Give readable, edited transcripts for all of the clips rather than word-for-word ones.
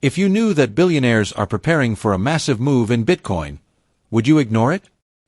If you knew that billionaires are preparing for a massive move in Bitcoin, would you ignore it?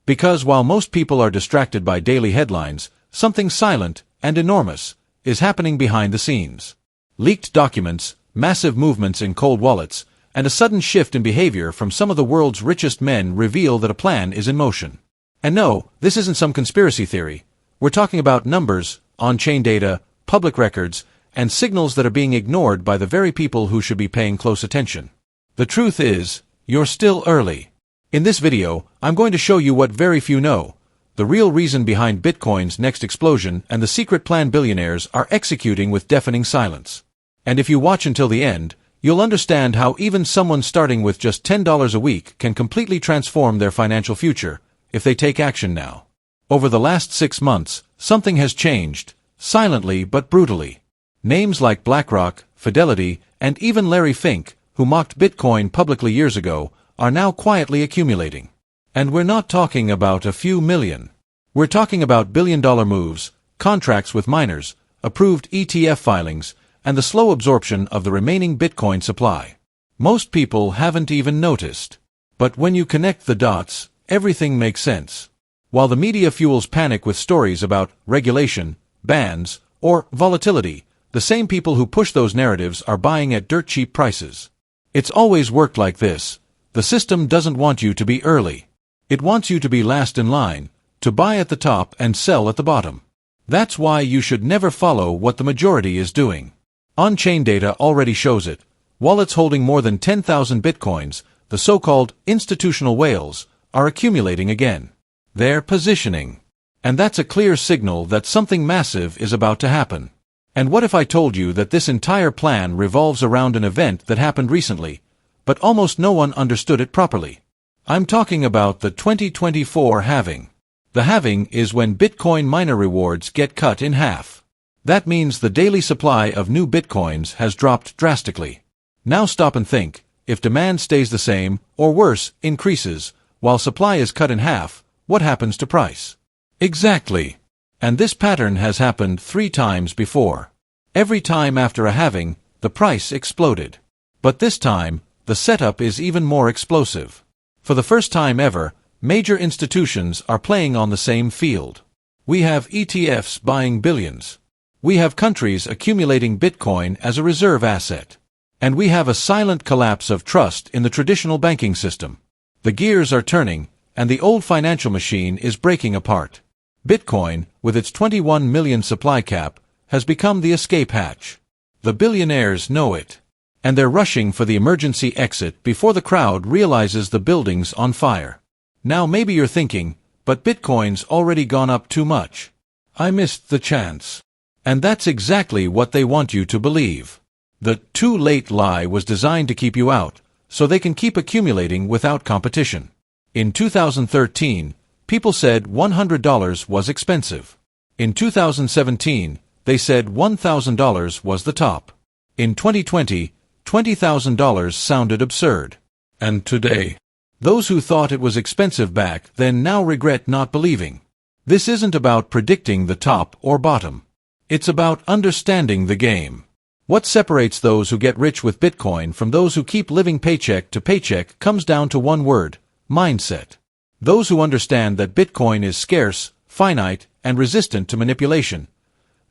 Because while most people are distracted by daily headlines, something silent and enormous is happening behind the scenes. Leaked documents, massive movements in cold wallets, and a sudden shift in behavior from some of the world's richest men reveal that a plan is in motion. And no, this isn't some conspiracy theory. We're talking about numbers, on-chain data, public records, and signals that are being ignored by the very people who should be paying close attention. The truth is, you're still early. In this video, I'm going to show you what very few know, the real reason behind Bitcoin's next explosion and the secret plan billionaires are executing with deafening silence. And if you watch until the end, you'll understand how even someone starting with just $10 a week can completely transform their financial future, if they take action now. Over the last 6 months, something has changed, silently but brutally. Names like BlackRock, Fidelity, and even Larry Fink, who mocked Bitcoin publicly years ago, are now quietly accumulating. And we're not talking about a few million. We're talking about billion-dollar moves, contracts with miners, approved ETF filings, and the slow absorption of the remaining Bitcoin supply. Most people haven't even noticed. But when you connect the dots, everything makes sense. While the media fuels panic with stories about regulation, bans, or volatility, the same people who push those narratives are buying at dirt-cheap prices. It's always worked like this. The system doesn't want you to be early. It wants you to be last in line, to buy at the top and sell at the bottom. That's why you should never follow what the majority is doing. On-chain data already shows it. Wallets holding more than 10,000 bitcoins, the so-called institutional whales, are accumulating again. They're positioning. And that's a clear signal that something massive is about to happen. And what if I told you that this entire plan revolves around an event that happened recently, but almost no one understood it properly? I'm talking about the 2024 halving. The halving is when Bitcoin miner rewards get cut in half. That means the daily supply of new Bitcoins has dropped drastically. Now stop and think, if demand stays the same, or worse, increases, while supply is cut in half, what happens to price? Exactly. And this pattern has happened 3 times before. Every time after a halving, the price exploded. But this time, the setup is even more explosive. For the first time ever, major institutions are playing on the same field. We have ETFs buying billions. We have countries accumulating Bitcoin as a reserve asset. And we have a silent collapse of trust in the traditional banking system. The gears are turning, and the old financial machine is breaking apart. Bitcoin, with its 21 million supply cap, has become the escape hatch. The billionaires know it. And they're rushing for the emergency exit before the crowd realizes the building's on fire. Now maybe you're thinking, but Bitcoin's already gone up too much. I missed the chance. And that's exactly what they want you to believe. The too late lie was designed to keep you out, so they can keep accumulating without competition. In 2013, people said $100 was expensive. In 2017, they said $1,000 was the top. In 2020, $20,000 sounded absurd. And today, those who thought it was expensive back then now regret not believing. This isn't about predicting the top or bottom. It's about understanding the game. What separates those who get rich with Bitcoin from those who keep living paycheck to paycheck comes down to one word: mindset. Those who understand that Bitcoin is scarce, finite, and resistant to manipulation,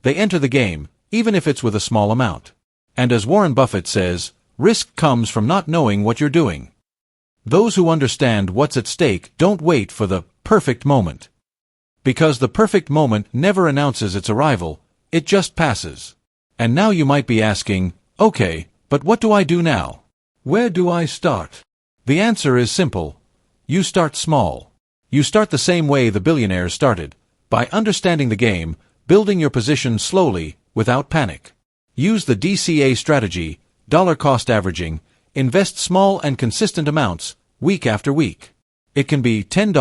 they enter the game, even if it's with a small amount. And as Warren Buffett says, risk comes from not knowing what you're doing. Those who understand what's at stake don't wait for the perfect moment. Because the perfect moment never announces its arrival, it just passes. And now you might be asking, okay, but what do I do now? Where do I start? The answer is simple. You start small. You start the same way the billionaires started, by understanding the game, building your position slowly, without panic. Use the DCA strategy, dollar cost averaging, invest small and consistent amounts, week after week. It can be $10,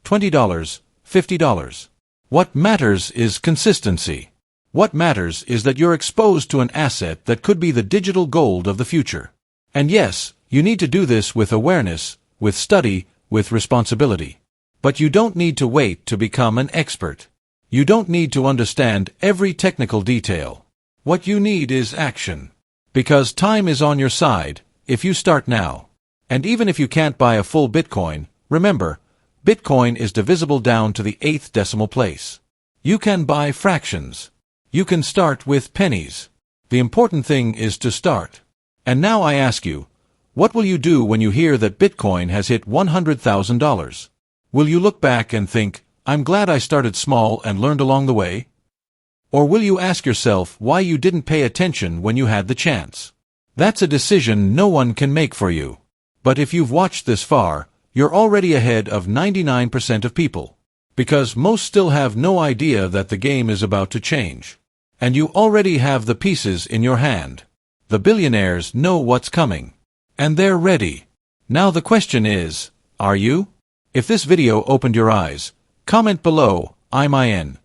$20, $50. What matters is consistency. What matters is that you're exposed to an asset that could be the digital gold of the future. And yes, you need to do this with awareness, with study, with responsibility. But you don't need to wait to become an expert. You don't need to understand every technical detail. What you need is action. Because time is on your side, if you start now. And even if you can't buy a full Bitcoin, remember, Bitcoin is divisible down to the 8th decimal place. You can buy fractions. You can start with pennies. The important thing is to start. And now I ask you, what will you do when you hear that Bitcoin has hit $100,000? Will you look back and think, I'm glad I started small and learned along the way? Or will you ask yourself why you didn't pay attention when you had the chance? That's a decision no one can make for you. But if you've watched this far, you're already ahead of 99% of people. Because most still have no idea that the game is about to change. And you already have the pieces in your hand. The billionaires know what's coming. And they're ready. Now the question is, are you? If this video opened your eyes, comment below, I'm in.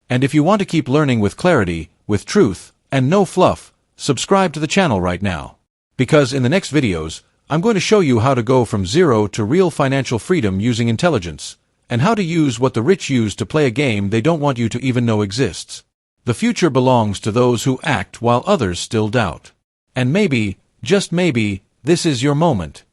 And if you want to keep learning with clarity, with truth, and no fluff, subscribe to the channel right now. Because in the next videos, I'm going to show you how to go from zero to real financial freedom using intelligence, and how to use what the rich use to play a game they don't want you to even know exists. The future belongs to those who act while others still doubt. And maybe, just maybe, this is your moment.